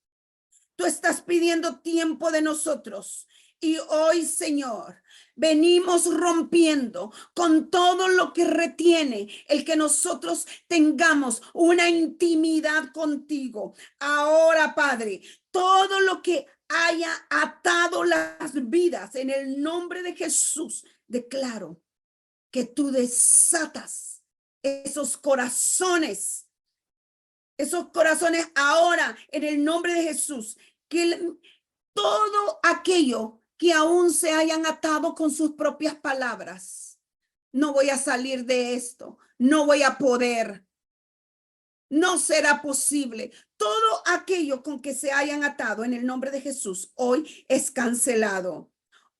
Tú estás pidiendo tiempo de nosotros. Y hoy, Señor, venimos rompiendo con todo lo que retiene el que nosotros tengamos una intimidad contigo. Ahora, Padre, todo lo que haya atado las vidas en el nombre de Jesús, declaro que tú desatas esos corazones ahora en el nombre de Jesús, que todo aquello que aún se hayan atado con sus propias palabras, no voy a salir de esto, no voy a poder, no será posible. Todo aquello con que se hayan atado en el nombre de Jesús hoy es cancelado.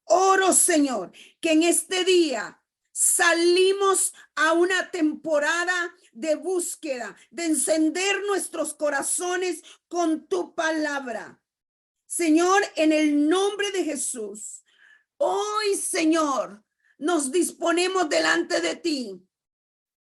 Oro, Señor, que en este día salimos a una temporada de búsqueda, de encender nuestros corazones con tu palabra. Señor, en el nombre de Jesús, hoy, Señor, nos disponemos delante de ti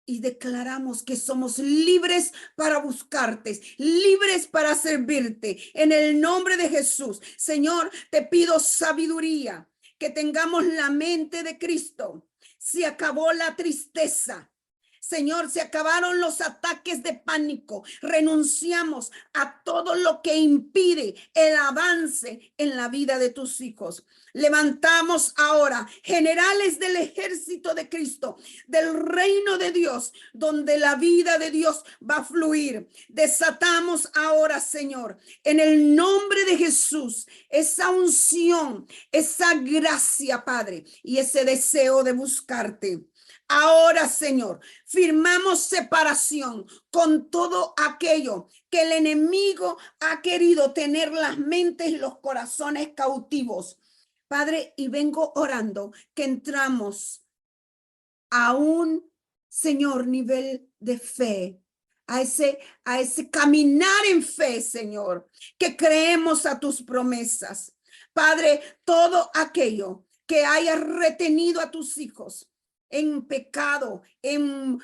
y declaramos que somos libres para buscarte, libres para servirte. En el nombre de Jesús, Señor, te pido sabiduría, que tengamos la mente de Cristo. Se acabó la tristeza. Señor, se acabaron los ataques de pánico. Renunciamos a todo lo que impide el avance en la vida de tus hijos. Levantamos ahora generales del ejército de Cristo, del reino de Dios, donde la vida de Dios va a fluir. Desatamos ahora, Señor, en el nombre de Jesús, esa unción, esa gracia, Padre, y ese deseo de buscarte. Ahora, Señor, firmamos separación con todo aquello que el enemigo ha querido tener las mentes y los corazones cautivos. Padre, y vengo orando que entramos a un, Señor, nivel de fe, a ese caminar en fe, Señor, que creemos a tus promesas. Padre, todo aquello que haya retenido a tus hijos en pecado, en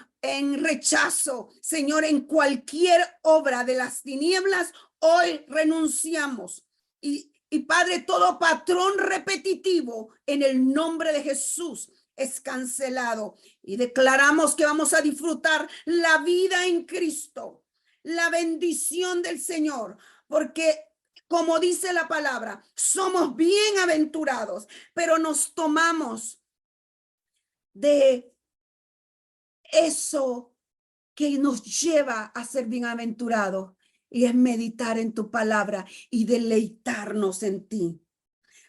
rechazo, Señor, en cualquier obra de las tinieblas, hoy renunciamos. Y Padre, todo patrón repetitivo en el nombre de Jesús es cancelado. Y declaramos que vamos a disfrutar la vida en Cristo, la bendición del Señor, porque como dice la palabra, somos bienaventurados, pero nos tomamos de eso que nos lleva a ser bienaventurados, y es meditar en tu palabra y deleitarnos en ti.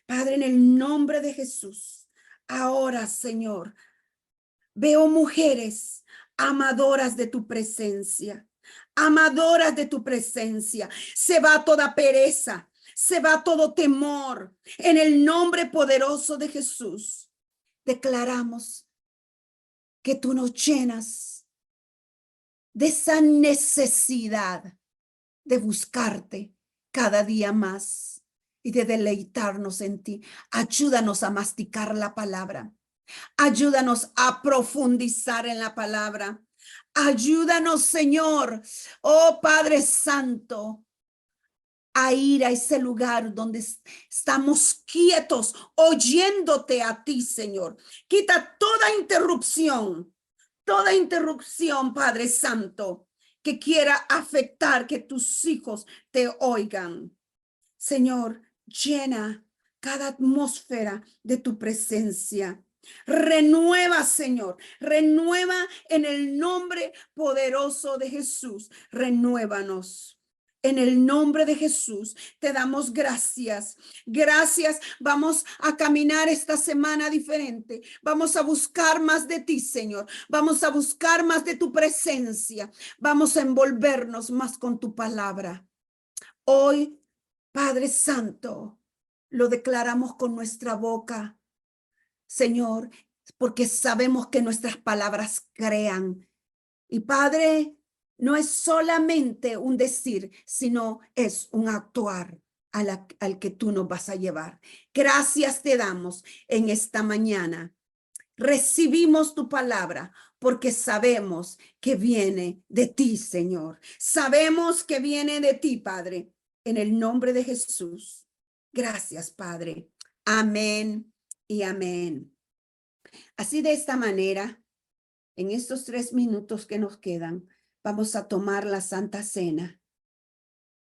Padre, en el nombre de Jesús, ahora, Señor, veo mujeres amadoras de tu presencia, amadoras de tu presencia. Se va toda pereza, se va todo temor. En el nombre poderoso de Jesús, declaramos que tú nos llenas de esa necesidad de buscarte cada día más y de deleitarnos en ti. Ayúdanos a masticar la palabra. Ayúdanos a profundizar en la palabra. Ayúdanos, Señor, oh Padre Santo, a ir a ese lugar donde estamos quietos, oyéndote a ti, Señor. Quita toda interrupción, Padre Santo, que quiera afectar que tus hijos te oigan. Señor, llena cada atmósfera de tu presencia. Renueva, Señor, renueva en el nombre poderoso de Jesús. Renuévanos. En el nombre de Jesús te damos gracias. Gracias. Vamos a caminar esta semana diferente. Vamos a buscar más de ti, Señor. Vamos a buscar más de tu presencia. Vamos a envolvernos más con tu palabra. Hoy, Padre Santo, lo declaramos con nuestra boca, Señor, porque sabemos que nuestras palabras crean. Y Padre, no es solamente un decir, sino es un actuar al que tú nos vas a llevar. Gracias te damos en esta mañana. Recibimos tu palabra porque sabemos que viene de ti, Señor. Sabemos que viene de ti, Padre. en el nombre de Jesús. Gracias, Padre. Amén y amén. Así de esta manera, en estos 3 minutos que nos quedan, vamos a tomar la Santa Cena.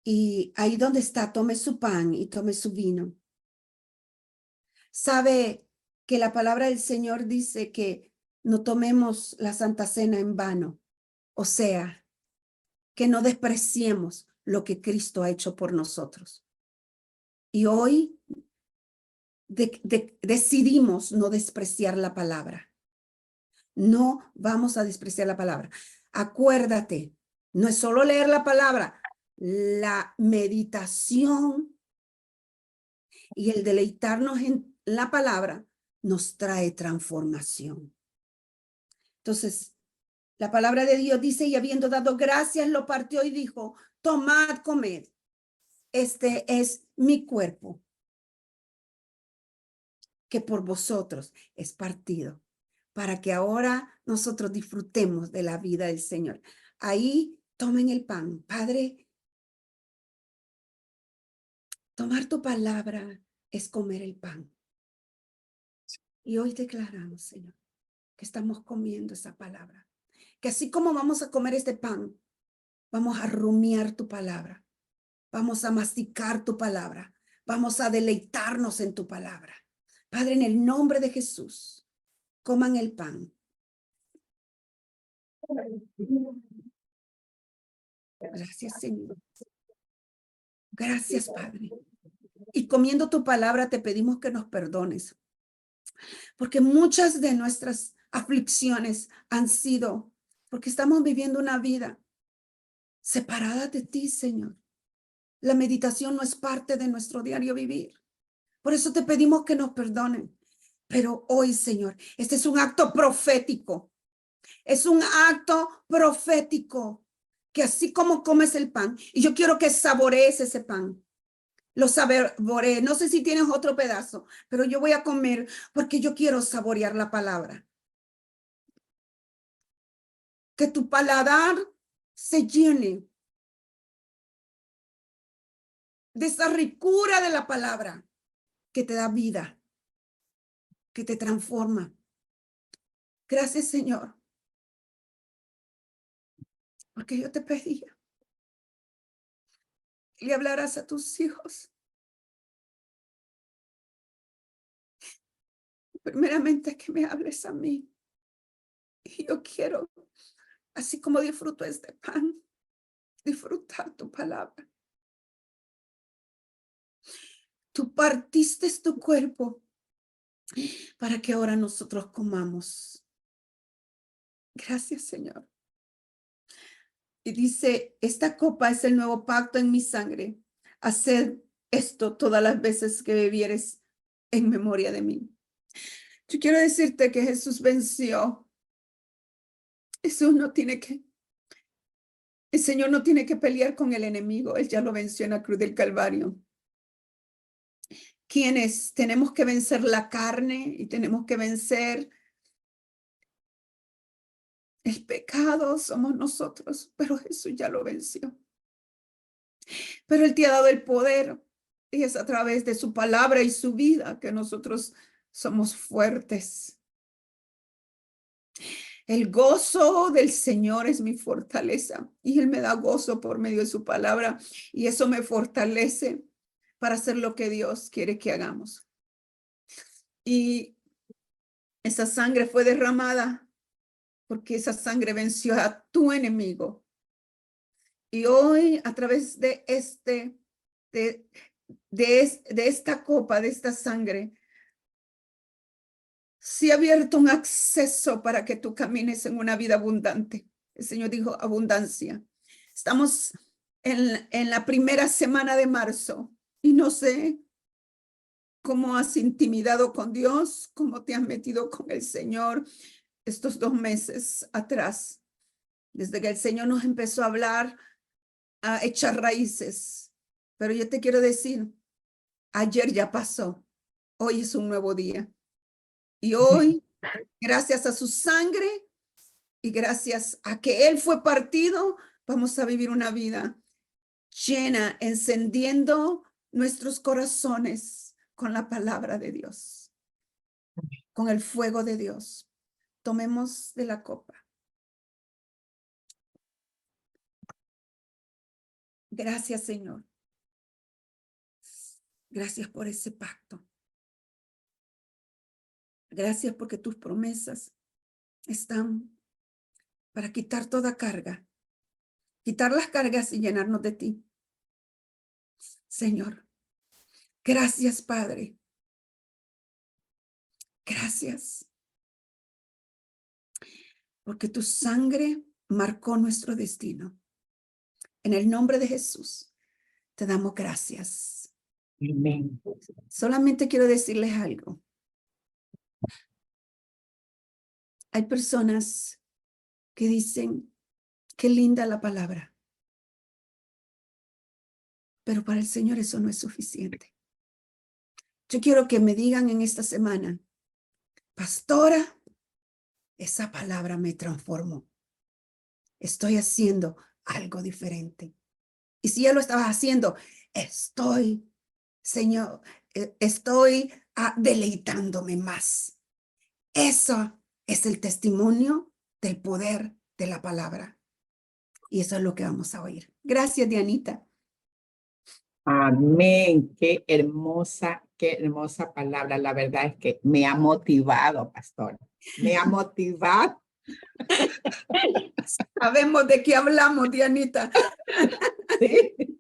Y ahí donde está, tome su pan y tome su vino. Sabe que la palabra del Señor dice que no tomemos la Santa Cena en vano. O sea, que no despreciemos lo que Cristo ha hecho por nosotros. Y hoy decidimos no despreciar la palabra. No vamos a despreciar la palabra. Acuérdate, no es solo leer la palabra, la meditación y el deleitarnos en la palabra nos trae transformación. Entonces, la palabra de Dios dice, y habiendo dado gracias, lo partió y dijo, tomad, comed. Este es mi cuerpo, que por vosotros es partido, para que ahora nosotros disfrutemos de la vida del Señor. Ahí tomen el pan. Padre, tomar tu palabra es comer el pan. Y hoy declaramos, Señor, que estamos comiendo esa palabra. Que así como vamos a comer este pan, vamos a rumiar tu palabra. Vamos a masticar tu palabra. Vamos a deleitarnos en tu palabra. Padre, en el nombre de Jesús, coman el pan. Gracias, Señor. Gracias, Padre. Y comiendo tu palabra te pedimos que nos perdones, porque muchas de nuestras aflicciones han sido porque estamos viviendo una vida separada de ti, Señor. La meditación no es parte de nuestro diario vivir. Por eso te pedimos que nos perdonen. Pero hoy, Señor, este es un acto profético. Es un acto profético que así como comes el pan, y yo quiero que saborees ese pan. Lo saboreé. No sé si tienes otro pedazo, pero yo voy a comer porque yo quiero saborear la palabra. Que tu paladar se llene de esa ricura de la palabra que te da vida, que te transforma. Gracias, Señor, porque yo te pedía que le hablaras a tus hijos. Primeramente que me hables a mí. Y yo quiero, así como disfruto este pan, disfrutar tu palabra. Tú partiste tu cuerpo para que ahora nosotros comamos. Gracias, Señor. Y dice, esta copa es el nuevo pacto en mi sangre. Haced esto todas las veces que bebieres en memoria de mí. Yo quiero decirte que Jesús venció. Jesús no tiene que, el Señor no tiene que pelear con el enemigo. Él ya lo venció en la cruz del Calvario. Quienes tenemos que vencer la carne y tenemos que vencer el pecado somos nosotros, pero Jesús ya lo venció. Pero Él te ha dado el poder y es a través de su palabra y su vida que nosotros somos fuertes. El gozo del Señor es mi fortaleza y Él me da gozo por medio de su palabra y eso me fortalece para hacer lo que Dios quiere que hagamos. Y esa sangre fue derramada porque esa sangre venció a tu enemigo. Y hoy, a través de esta copa, de esta sangre, se ha abierto un acceso para que tú camines en una vida abundante. El Señor dijo abundancia. Estamos en la primera semana de marzo y no sé cómo has intimidado con Dios, cómo te has metido con el Señor estos 2 meses atrás, desde que el Señor nos empezó a hablar, a echar raíces. Pero yo te quiero decir, ayer ya pasó, hoy es un nuevo día. Y hoy, gracias a su sangre y gracias a que Él fue partido, vamos a vivir una vida llena, encendiendo nuestros corazones con la palabra de Dios, con el fuego de Dios. Tomemos de la copa. Gracias, Señor. Gracias por ese pacto. Gracias porque tus promesas están para quitar toda carga, quitar las cargas y llenarnos de ti. Señor, gracias, Padre. Gracias. Porque tu sangre marcó nuestro destino. En el nombre de Jesús, te damos gracias. Amén. Solamente quiero decirles algo. Hay personas que dicen, qué linda la palabra. Pero para el Señor eso no es suficiente. Yo quiero que me digan en esta semana, pastora, esa palabra me transformó. Estoy haciendo algo diferente. Y si ya lo estabas haciendo, Señor, estoy deleitándome más. Eso es el testimonio del poder de la palabra. Y eso es lo que vamos a oír. Gracias, Dianita. Amén. Qué hermosa palabra. La verdad es que me ha motivado, pastor. Me ha motivado. Sabemos de qué hablamos, Dianita. Sí.